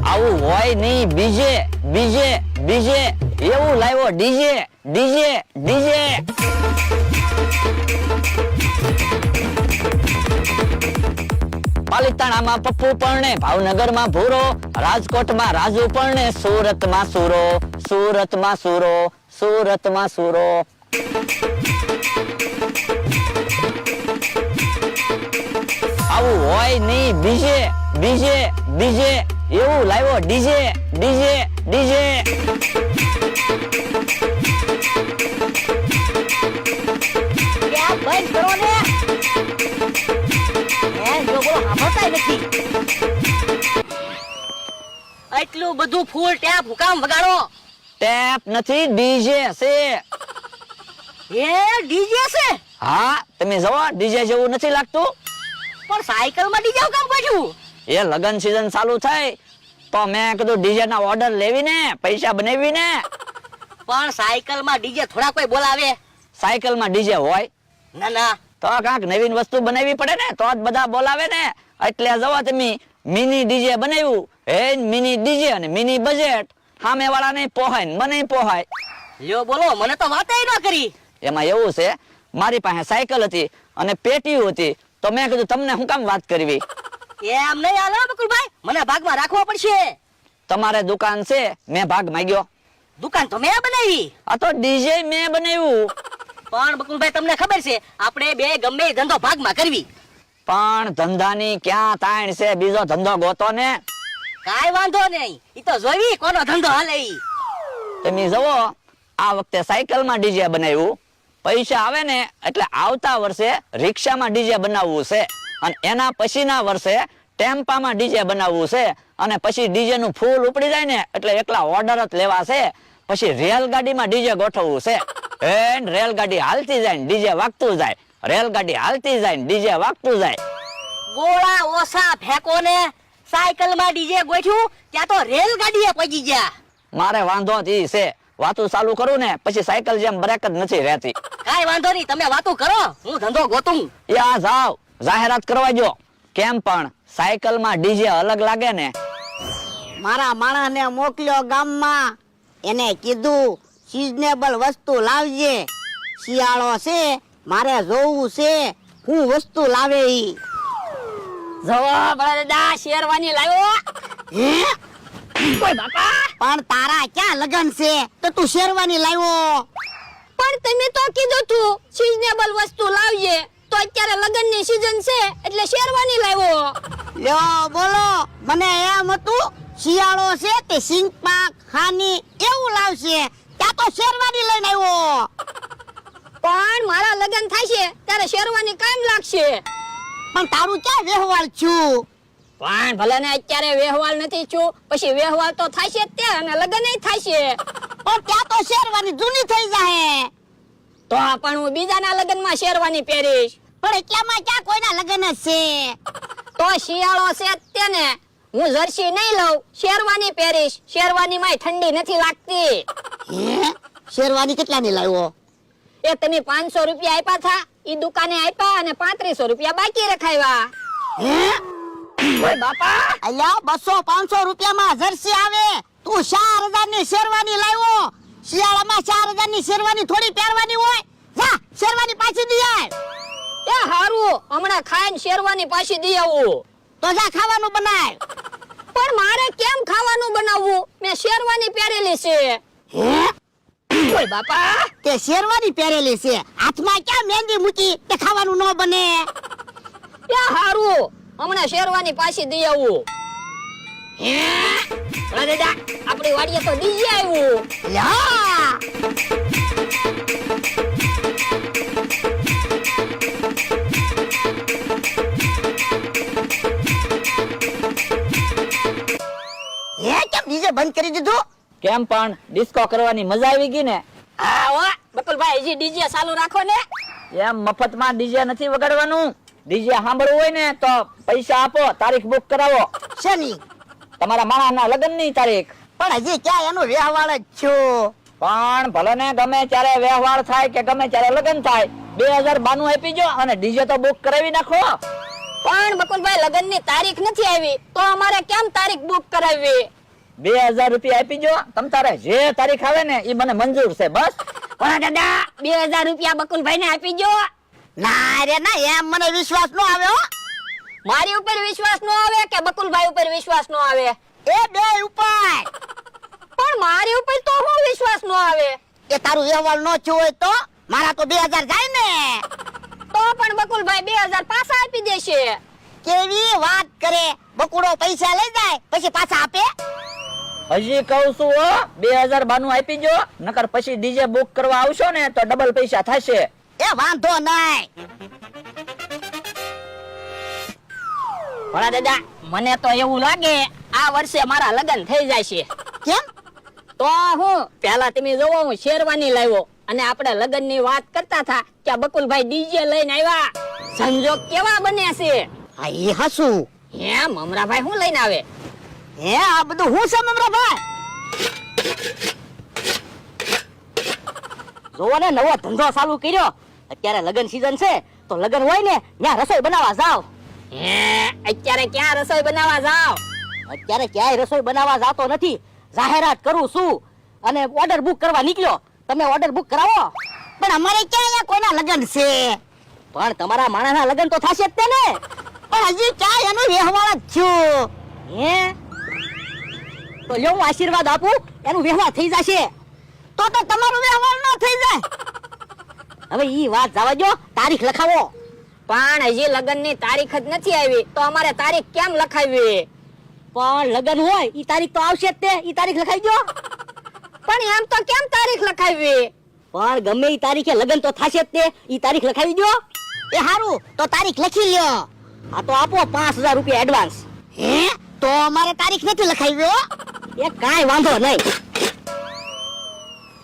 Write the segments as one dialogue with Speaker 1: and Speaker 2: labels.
Speaker 1: આવું હોય નહીં, બીજે બીજે બીજે એવું લાવ્યો ડીજે ડીજે ડીજે. પાલિતાણામાં પપ્પુ પરણે, ભાવનગરમાં ભૂરો, રાજકોટમાં રાજુ પરણે, સુરતમાં સુરો, સુરતમાં સુરો, સુરતમાં સુરો. આવું હોય નહીં, બીજે બીજે બીજે એવું લાવ્યો ડીજે ડીજે ડીજે.
Speaker 2: ક્યાં બંધ કરો ને, જો બોલો સાંભળતા નથી. એટલું બધું ફૂલ ટેપ હુકામ વગાડો?
Speaker 1: ટેપ નથી, ડીજે છે.
Speaker 2: એ ડીજે છે?
Speaker 1: હા, તમે જુઓ, ડીજે જેવું નથી લાગતું?
Speaker 2: પણ સાયકલ માં ડીજે કામ કર્યું?
Speaker 1: એ લગન સીઝન ચાલુ થાય તો મેં કીધું ડીજે ના ઓર્ડર લેવી ને પૈસા બનાવી ને.
Speaker 2: પણ સાયકલ માં ડીજે થોડા કોઈ બોલાવે?
Speaker 1: સાયકલ માં ડીજે હોય
Speaker 2: ના ના,
Speaker 1: તો કાંક નવીન વસ્તુ બનાવવી પડે ને, તો જ બધા બોલાવે ને. એટલે જવા તમે મિની ડીજે બનાવ્યું, હે મિની ડીજે અને મિની બજેટ. સામે વાળા નહીં પોહાય ને મને પોહાય.
Speaker 2: લ્યો બોલો, મને તો વાતે ન કરી.
Speaker 1: એમાં એવું છે, મારી પાસે સાયકલ હતી અને પેટીયું હતી, તો મેં કીધું તમને શું કામ વાત કરવી.
Speaker 2: એમ નહીં હાલે બકુલભાઈ, મને ભાગમાં રાખવો પડશે.
Speaker 1: તમારે દુકાન છે, મેં ભાગ માંગ્યો.
Speaker 2: દુકાન તો મેં બનાવી.
Speaker 1: આ તો ડીજે મેં બનાવ્યું.
Speaker 2: પણ બકુલભાઈ તમને ખબર છે, આપણે બે ગમે એ ધંધો ભાગમાં કરવી.
Speaker 1: પણ ધંધાની ક્યાં તાણ છે, બીજો ધંધો ગોતો ને.
Speaker 2: કાઈ વાંધો નહીં, ઈ તો જોવી કોનો ધંધો હાલે ઈ.
Speaker 1: તમે જુઓ, આ વખતે સાયકલમાં ડીજે બનાવ્યું, પૈસા આવે ને એટલે આવતા વર્ષે રિક્ષામાં ડીજે બનાવવું છે, અને એના પછીના વર્ષે ટેમ્પામાં ડીજે બનાવવું છે, અને પછી ડીજે નું ફૂલ ઉપડી જાય ને એટલે એકલા ઓર્ડર જ લેવા છે. પછી રેલગાડીમાં ડીજે ગોઠવવું છે. એન્ડ રેલગાડી હાલતી જાય ને ડીજે વાગતું જાય, રેલગાડી હાલતી જાય ને ડીજે વાગતું જાય.
Speaker 2: ગોળા ઓસા ફેંકો ને, સાયકલ માં ડીજે ગોઠ્યું ત્યાં તો રેલગાડીએ પહોંચી ગયા.
Speaker 1: મારે વાંધો જ ઈ છે, વાતું ચાલુ કરું ને પછી સાયકલ જેમ બ્રેક જ નથી રહેતી.
Speaker 2: કાઈ વાંધો નહીં, તમે વાતું કરો, હું ધંધો ગોતું.
Speaker 1: યા જાવ, જાહેરાત કરવા જો. કેમ પણ સાયકલમાં ડીજે અલગ લાગે ને.
Speaker 3: મારા માણસને મોકલ્યો ગામમાં, એને કીધું સિઝનેબલ વસ્તુ લાવજે. શિયાળો છે, મારે જોવું છે હું વસ્તુ લાવે ઈ.
Speaker 2: જવા દાદા, શેરવાની લાવ્યો?
Speaker 3: હે?
Speaker 2: કોઈ બાપા,
Speaker 3: પણ તારા ક્યાં લગન છે તો તું શેરવાની લાવ્યો?
Speaker 4: પણ તમે તો કીધું તું સિઝનેબલ વસ્તુ લાવજે, તો અત્યારે લગનની સીઝન છે એટલે શેરવાની લાવ્યો.
Speaker 3: લ્યો બોલો, મને એમ હતું શિયાળો છે તે સિંગ પાક ખાની એવું લાવશે, ત્યાં તો શેરવાની લઈને આવ્યો.
Speaker 4: પણ મારા લગન થશે ત્યારે શેરવાની કામ લાગશે.
Speaker 3: પણ તારું ક્યાં વ્યવહાર છું?
Speaker 4: પણ ભલે ને અત્યારે વ્યવહાર નથી છું, પછી વ્યવહાર તો થશે જ તે, અને લગન થશે.
Speaker 3: પણ ત્યાં તો શેરવાની જૂની થઈ જાય.
Speaker 4: તો પણ હું બીજાના લગનમાં શેરવાની પહેરીશ.
Speaker 3: પણ એટલામાં ક્યાં કોઈના લગન જ છે?
Speaker 4: તો શિયાળો છે જ તેને, હું જર્સી નહીં લઉં, શેરવાની પહેરીશ. શેરવાની માં ઠંડી નથી લાગતી.
Speaker 3: હે? શેરવાની કેટલાની લાવ્યો?
Speaker 4: એ તમે 500 રૂપિયા આપ્યા થા, ઈ દુકાને આપ્યા અને 3500 રૂપિયા બાકી રખાવ્યા.
Speaker 3: હે?
Speaker 4: ઓય બાપા,
Speaker 3: અલ્યા 200-500 રૂપિયામાં જર્સી આવે, તું 4000 ની શેરવાની લાવ્યો. શિયાળામાં 4000 ની શેરવાની થોડી પહેરવાની હોય? જા શેરવાની પાછી દઈ આવ.
Speaker 4: એ હારું, હમણાં ખાઈને શેરવાની પાછી દઈ આવું.
Speaker 3: તો જા ખાવાનું બનાવ.
Speaker 4: પણ મારે કેમ ખાવાનું બનાવવું? મેં શેરવાની પહેરેલી છે.
Speaker 3: હે?
Speaker 4: ઓય બાપા,
Speaker 3: તે શેરવાની પહેરેલી છે, હાથમાં ક્યાં મહેંદી મૂકી તે ખાવાનું ન બને.
Speaker 4: એ હારું, હમણાં શેરવાની પાછી દઈ આવું. હે? અરે દાદા, આપણી વાડીએ તો ડીજે આવ્યું.
Speaker 3: લ્યા હે, કેમ ડીજે બંધ કરી દીધું?
Speaker 1: કેમ પણ ડિસ્કો કરવાની મજા આવી ગઈ ને.
Speaker 4: હા હો, બકુલભાઈ હજી ડીજે ચાલુ રાખો ને.
Speaker 1: એમ મફતમાં ડીજે નથી વગાડવાનું. ડીજે સાંભળવું હોય ને તો પૈસા આપો, તારીખ બુક કરાવો.
Speaker 3: શેની?
Speaker 1: તમારા માણસના લગ્નની તારીખ.
Speaker 3: પણ હજી ક્યાં એનું વ્યવહાર જ છું.
Speaker 1: પણ ભલે ને ગમે ત્યારે વ્યવહાર થાય કે ગમે ત્યારે લગ્ન થાય, 2092 આપી જો અને ડીજે તો બુક કરાવી નાખો.
Speaker 4: પણ બકુલભાઈ લગ્નની તારીખ નથી આવી તો અમારે કેમ તારીખ બુક કરાવવી?
Speaker 1: 2000 રૂપિયા આપી જો. તમ તારે જે તારીખ આવે ને એ મને મંજૂર છે બસ.
Speaker 4: પણ દાદા 2000 રૂપિયા બકુલભાઈને આપી જો.
Speaker 3: ના રે ના, એમ મને વિશ્વાસ ન આવે હો.
Speaker 4: મારી ઉપર વિશ્વાસ ન આવે કે બકુલભાઈ ઉપર વિશ્વાસ ન આવે?
Speaker 3: એ બે ઉપર.
Speaker 4: પણ મારી ઉપર તો હું વિશ્વાસ ન આવે?
Speaker 3: એ તારું વ્યવહાર ન થયો હોય તો મારા તો 2000 જાય ને.
Speaker 4: તો પણ બકુલભાઈ 2000 પાછા આપી દેશે.
Speaker 3: કેવી વાત કરે, બકુડો પૈસા લઈ જાય પછી પાછા આપે.
Speaker 1: હજી કહું છું હો, 2000 બાનું આપી જો, નકર પછી ડીજે બુક કરવા આવશો ને તો ડબલ પૈસા થશે.
Speaker 3: એ વાંધો નહીં.
Speaker 4: ભલા દાદા મને તો એવું લાગે આ વર્ષે મારા લગ્ન થઈ જાય છે.
Speaker 3: કેમ?
Speaker 4: તો હું પહેલા તમે જોવો હું શેરવાની લાવ્યો અને આપણે લગ્નની વાત કરતા હતા કે બકુલભાઈ ડીજે લઈને આવ્યા. સંજોગ કેવા બન્યા છે?
Speaker 3: હા એ હસું.
Speaker 4: હે મમરાભાઈ શું લઈને આવે?
Speaker 3: હે આ બધું હું છે મમરાભાઈ?
Speaker 2: જોવો ને નવો ધંધો ચાલુ કર્યો. અત્યારે લગ્ન સીઝન છે તો લગ્ન હોય ને ત્યાં રસોઈ બનાવવા જાવ.
Speaker 4: હે અત્યારે ક્યાં રસોઈ બનાવવા જાવ?
Speaker 2: અત્યારે ક્યાંય રસોઈ બનાવવા જાતો નથી, જાહેરાત કરું છું અને ઓર્ડર બુક કરવા નીકળ્યો. તમે ઓર્ડર બુક કરાવો.
Speaker 3: પણ અમારે ક્યાં અહીંયા કોના લગ્ન છે?
Speaker 2: પણ તમારા માણસના લગ્ન તો થશે જ તે ને.
Speaker 3: પણ હજી ક્યાં એનો વ્યવહાર જ થયો.
Speaker 2: હે તો લ્યો હું આશીર્વાદ આપું, એનું વ્યવહાર થઈ જશે.
Speaker 3: તો તમારો વ્યવહાર ન થઈ જાય.
Speaker 2: હવે ઈ વાત જવા દો, તારીખ લખાવો.
Speaker 4: પણ હજી લગ્નની તારીખ જ નથી આવી તો અમારે તારીખ કેમ લખાવી?
Speaker 2: પણ લગ્ન હોય ઈ તારીખ તો આવશે જ તે, ઈ તારીખ લખાઈ દો.
Speaker 4: પણ એમ તો કેમ તારીખ લખાવી?
Speaker 2: પણ ગમે ઈ તારીખે લગ્ન તો થશે જ તે, ઈ તારીખ લખાવી દો.
Speaker 3: એ હારું તો તારીખ લખી લ્યો.
Speaker 2: આ તો આપો 5000 રૂપિયા એડવાન્સ.
Speaker 3: હે તો અમારે તારીખ નથી લખાવી હો.
Speaker 2: એ કાંઈ વાંધો નહીં.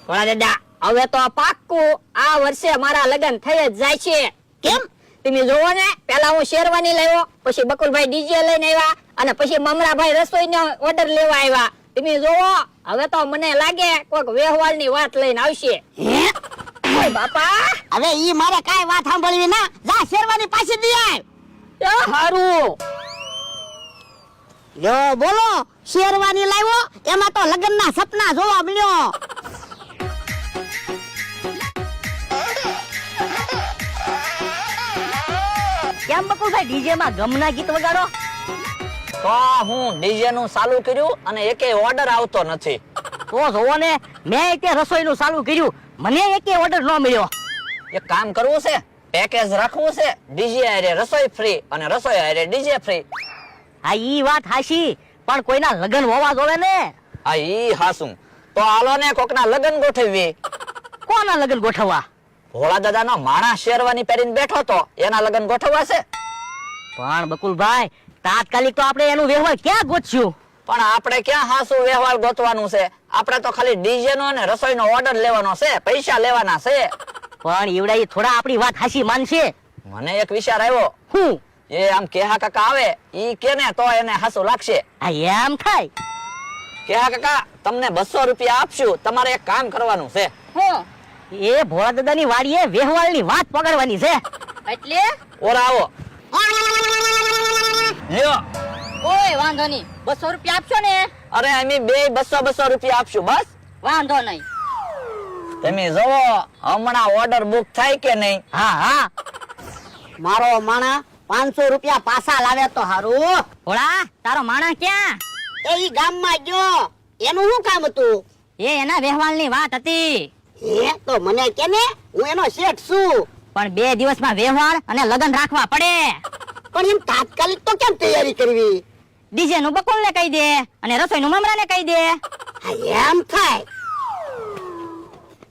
Speaker 4: ભલા દાદા હવે તો પાક્કું આ વર્ષે મારા લગ્ન થઈ જ જાય છે.
Speaker 3: કેમ?
Speaker 4: તમે જોવો ને, પહેલા હું શેરવાની લાવ્યો, પછી બકુલભાઈ ડીજે લઈને આવ્યા અને પછી મમરાભાઈ રસોઈનો ઓર્ડર લેવા આવ્યા. તમે જોવો હવે તો મને લાગે કોઈક વ્યવહારની વાત લઈને આવશે.
Speaker 3: હે
Speaker 4: ઓય બાપા,
Speaker 3: હવે ઈ મારે કાંઈ વાત સાંભળવી ના. જા શેરવાની પાછી દઈ આવ.
Speaker 4: એ હારું.
Speaker 3: લ્યો બોલો, શેરવાની લાવ્યો એમાં તો લગ્નના સપના જોવા મળ્યો.
Speaker 2: કેમ બકુલભાઈ ડીજે માં ગમના ગીત વગાડો?
Speaker 1: તો હું ડીજે નું ચાલુ કર્યું અને એકે ઓર્ડર આવતો નથી.
Speaker 2: તો જોવો ને, મેં તે રસોઈનું ચાલુ કર્યું, મને એકે ઓર્ડર ન મળ્યો.
Speaker 1: એક કામ કરવું છે, પેકેજ રાખવું છે, ડીજે હારે રસોઈ ફ્રી અને રસોઈ હારે ડીજે ફ્રી.
Speaker 2: હા ઈ વાત હાશી, પણ કોઈના લગ્ન હોવા જોવે ને.
Speaker 1: આ ઈ હાસું. તો હાલો ને કોકના લગ્ન ગોઠવી.
Speaker 2: કોના લગ્ન ગોઠવવા?
Speaker 1: ભોળા દાદાનો માણસ શેરવાની પહેરીને બેઠો તો એના લગ્ન ગોઠવવા છે.
Speaker 2: પણ બકુલભાઈ તાત્કાલિક તો આપણે એનું વ્યવહાર ક્યાં ગોઠશું?
Speaker 1: પણ આપણે ક્યાં હાસુ વ્યવહાર ગોતવાનું છે? આપણે તો ખાલી ડીજે નો અને રસોઈનો ઓર્ડર લેવાનો છે, પૈસા લેવાના છે.
Speaker 2: પણ એવડા ઈ થોડા આપણી વાત હાશી માનશે.
Speaker 1: મને એક વિચાર આવ્યો.
Speaker 2: હું?
Speaker 1: એ આમ કેહા કાકા આવે ઈ કેને તો એને હાસુ લાગશે.
Speaker 2: આ એમ થાય?
Speaker 1: કેહા કાકા તમને 200 રૂપિયા આપશું, તમારે એક કામ કરવાનું છે.
Speaker 4: હું
Speaker 2: એ ભોળા દાદાની વાડીએ વ્યવહારની વાત પકડવાની છે.
Speaker 4: એટલે
Speaker 1: ઓરા આવો. લ્યો.
Speaker 4: કોઈ વાંધો નહીં, 200 રૂપિયા આપશો ને?
Speaker 1: અરે અમે બે 200 રૂપિયા આપશું બસ.
Speaker 4: વાંધો નહીં.
Speaker 1: તમે જોવો હમણાં ઓર્ડર બુક થાય કે નહીં.
Speaker 2: હા હા.
Speaker 3: મારો માણા 500 રૂપિયા પાછા લાવે તો હારું.
Speaker 2: ભોળા તારો માણસ ક્યાં?
Speaker 3: એ ઈ ગામમાં ગયો. એનું શું કામ હતું?
Speaker 2: એ એના વ્યવહારની વાત હતી.
Speaker 3: હે તો મને કે ને, હું એનો શેઠ છું.
Speaker 2: પણ 2 દિવસમાં વ્યવહાર અને લગ્ન રાખવા પડે.
Speaker 3: પણ એમ તાત્કાલિક તો કેમ તૈયારી કરવી?
Speaker 2: ડીજે નું બકુલ ને કહી દે અને રસોઈ નું મમરા ને કહી દે.
Speaker 3: હા એમ થાય.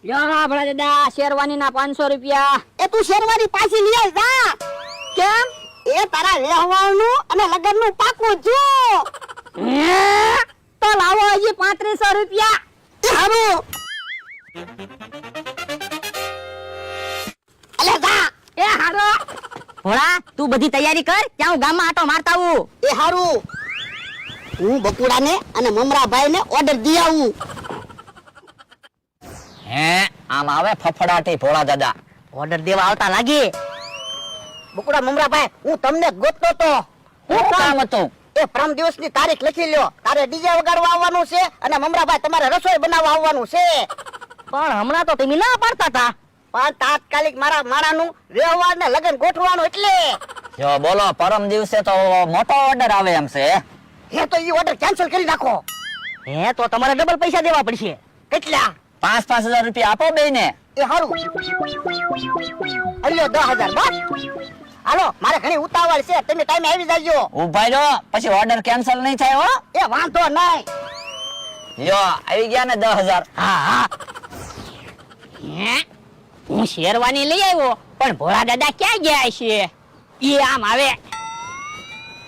Speaker 4: યો ભલા દાદા શેરવાની ના 500 રૂપિયા.
Speaker 3: એ તું શેરવાની પાછી લઈ આવ જા.
Speaker 4: કેમ?
Speaker 3: એ તારા વ્યવહારનું અને લગ્નનું પાકું જો.
Speaker 4: તો લાવો હજી 3500 રૂપિયા.
Speaker 3: એ હારું. અલે જા.
Speaker 4: એ હારો.
Speaker 2: ભોળા તું બધી તૈયારી કર, ત્યાં હું ગામમાં આટો મારતા આવું.
Speaker 3: એ હારું. હું બકુડાને અને મમરાભાઈને ઓર્ડર દી આવું.
Speaker 1: હે આમ આવે ફફડાટી ભોળા દાદા.
Speaker 2: ઓર્ડર દેવા આવતા લાગે.
Speaker 3: બકુડા મમરાભાઈ હું તમને જ ગોતતો તો
Speaker 1: શું કામ હતું?
Speaker 3: એ પરમ દિવસની તારીખ લખી લ્યો. તારે ડીજે વગાડવા આવવાનું છે અને મમરાભાઈ તમારે રસોઈ બનાવવા આવવાનું છે.
Speaker 2: પણ હમણાં તો તમે ના પાડતા હતા.
Speaker 3: પણ તાત્કાલિક મારા માણાનું વ્યવહાર ને લગ્ન ગોઠવાનું એટલે
Speaker 1: જો બોલો, પરમ દિવસે તો મોટો ઓર્ડર આવે એમ છે.
Speaker 3: હે તો ઈ ઓર્ડર કેન્સલ કરી નાખો.
Speaker 2: હે તો તમારે ડબલ પૈસા દેવા પડશે.
Speaker 3: કેટલા?
Speaker 1: 5,000 રૂપિયા આપો બેયને.
Speaker 3: એ હારું. અલ્યો 10,000 બસ. હાલો મારે ઘણી ઉતાવળ છે, તમે ટાઈમે આવી જાજો.
Speaker 1: ઉભા રહ્યો, પછી ઓર્ડર કેન્સલ નહીં થાય હો.
Speaker 3: એ વાંધો નહીં.
Speaker 1: લ્યો આવી ગયા ને 10,000.
Speaker 2: હા હા. હે હું શેરવાની લઈ આવ્યો, પણ ભોળા દાદા ક્યાં ગયા છે? ઈ આમ આવે.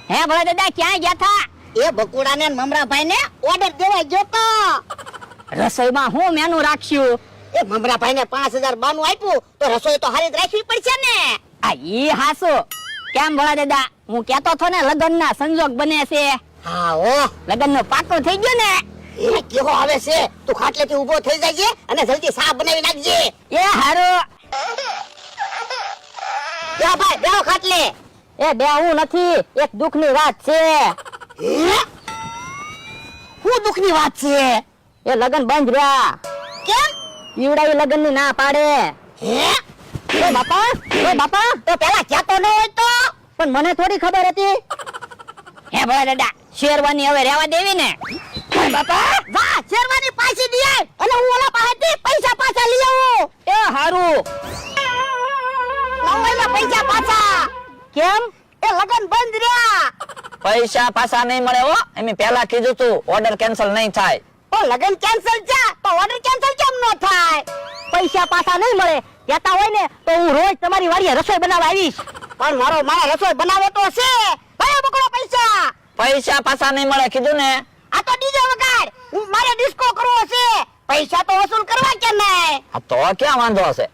Speaker 2: હે ભોળા દાદા ક્યાં ગયા થા?
Speaker 3: એ બકુડાને ને મમરાભાઈને ઓર્ડર દેવા ગયો તો.
Speaker 2: રસોઈમાં હું મેનુ રાખ્યું?
Speaker 3: એ મમરાભાઈને 5,000 બાનું આપ્યું તો રસોઈ તો હારી જ રાખવી પડશે ને.
Speaker 2: આ ઈ હાસુ. કેમ ભોળા દાદા, હું કેતો થો ને લગ્નના સંજોગ બને છે.
Speaker 3: હા ઓ
Speaker 2: લગ્નનો પાકો થઈ ગયો ને.
Speaker 3: એ કેવો આવે છે. તું ખાટલેથી ઊભો થઈ જાજે અને જલ્દી સા બનાવી નાખજે.
Speaker 2: એ હારું.
Speaker 3: યા ભાઈ બેહો ખાટલે.
Speaker 2: એ બે હું નથી, એક દુઃખની વાત છે.
Speaker 3: હે? શું દુઃખની વાત છે?
Speaker 2: એ લગ્ન બંધ રહ્યા.
Speaker 3: કેમ?
Speaker 2: ઈવડાઈ લગ્નની ના પાડે.
Speaker 3: હે?
Speaker 2: એ બાપા
Speaker 3: તો પેલા કહેતો ન હોય તો.
Speaker 2: પણ મને થોડી ખબર હતી. હે ભોળા દાદા, શેરવાની હવે રહેવા દેવી ને?
Speaker 3: ઓય બાપા જા શેરવાની પાછી દે અને હું ઓલા પાસેથી પૈસા પાછા લઈ આવું.
Speaker 2: એ હારું.
Speaker 3: લાવવાના પૈસા પાછા.
Speaker 2: કેમ?
Speaker 3: એ લગન બંધ રહ્યા.
Speaker 1: પૈસા પાછા નહીં મળે હો. એમ પહેલા કીધું તું ઓર્ડર કેન્સલ નહીં થાય.
Speaker 3: તો લગન કેન્સલ છે તો ઓર્ડર કેન્સલ કેમ ન થાય?
Speaker 2: પૈસા પાછા નહીં મળે કહેતા હોય ને તો હું રોજ તમારી વાડીએ રસોઈ બનાવવા આવીશ.
Speaker 3: પણ મારો રસોઈ બનાવો તો છે. ભાઈ બકડો પૈસા.
Speaker 1: પૈસા પાછા નહીં મળે કીધું ને.
Speaker 3: આ તો ડીજે વગાડ. હું મારે ડિસ્કો કરવો છે. પૈસા તો વસૂલ કરવા કે નહીં?
Speaker 1: આ તો ક્યાં વાંધો હશે.